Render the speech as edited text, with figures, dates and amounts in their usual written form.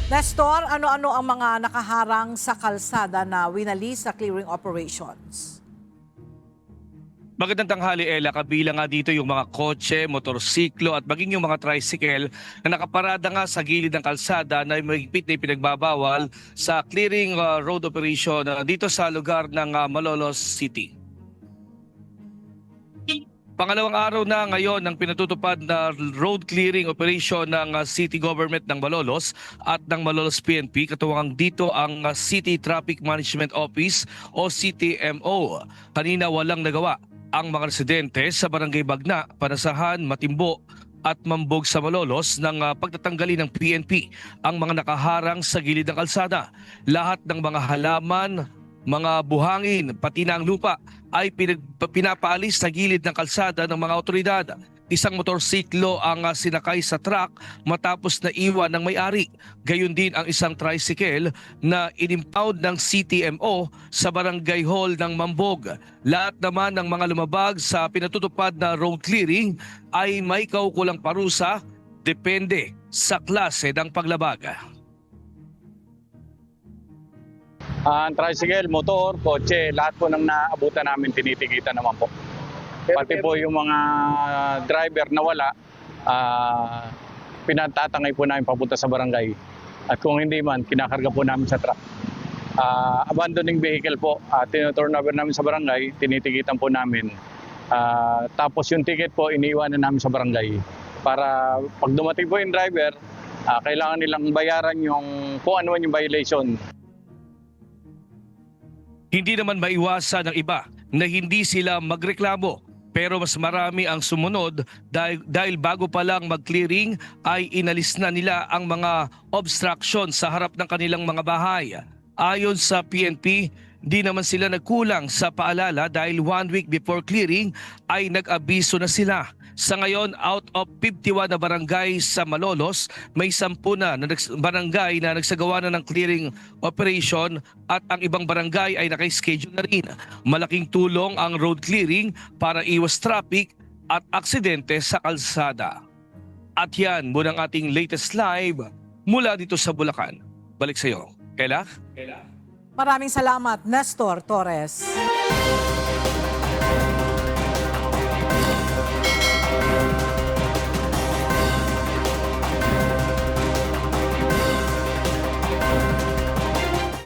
Nestor, ano-ano ang mga nakaharang sa kalsada na winali sa clearing operations? Magandang tanghali, Ella. Kabilang nga dito yung mga kotse, motorsiklo at maging yung mga tricycle na nakaparada nga sa gilid ng kalsada na mahigpit na ipinagbabawal sa clearing road operation dito sa lugar ng Malolos City. Pangalawang araw na ngayon ng pinatutupad na road clearing operation ng City Government ng Malolos at ng Malolos PNP. Katuwang dito ang City Traffic Management Office o CTMO. Kanina walang nagawa ang mga residente sa Barangay Bagna, Panasahan, Matimbo at Mambog sa Malolos ng pagtatanggali ng PNP ang mga nakaharang sa gilid ng kalsada. Lahat ng mga halaman, mga buhangin, pati na ang lupa ay pinapaalis sa gilid ng kalsada ng mga otoridad. Isang motorsiklo ang sinakay sa truck matapos na iwan ng may-ari. Gayon din ang isang tricycle na inimpound ng CTMO sa Barangay Hall ng Mambog. Lahat naman ng mga lumabag sa pinatutupad na road clearing ay may kaukulang parusa depende sa klase ng paglabag. Ang tricycle, motor, kotse, lahat po ng naabutan namin tinitigitan naman po. Pati po yung mga driver na wala, pinatatangay po namin papunta sa barangay. At kung hindi man, kinakarga po namin sa truck. Abandoning vehicle po, tinoturn over namin sa barangay, tinitigitan po namin. Tapos yung ticket po, iniiwanan namin sa barangay. Para pag dumating po yung driver, kailangan nilang bayaran yung kung ano man yung violation. Hindi naman maiwasan ng iba na hindi sila magreklamo pero mas marami ang sumunod dahil bago pa lang mag-clearing ay inalis na nila ang mga obstruction sa harap ng kanilang mga bahay. Ayon sa PNP, di naman sila nagkulang sa paalala dahil 1 week before clearing ay nag-abiso na sila. Sa ngayon, out of 51 na barangay sa Malolos, may 10 na barangay na nagsagawa na ng clearing operation at ang ibang barangay ay naka-schedule na rin. Malaking tulong ang road clearing para iwas traffic at aksidente sa kalsada. At yan muna ang ating latest live mula dito sa Bulacan. Balik sa iyo. Ella? Maraming salamat, Nestor Torres.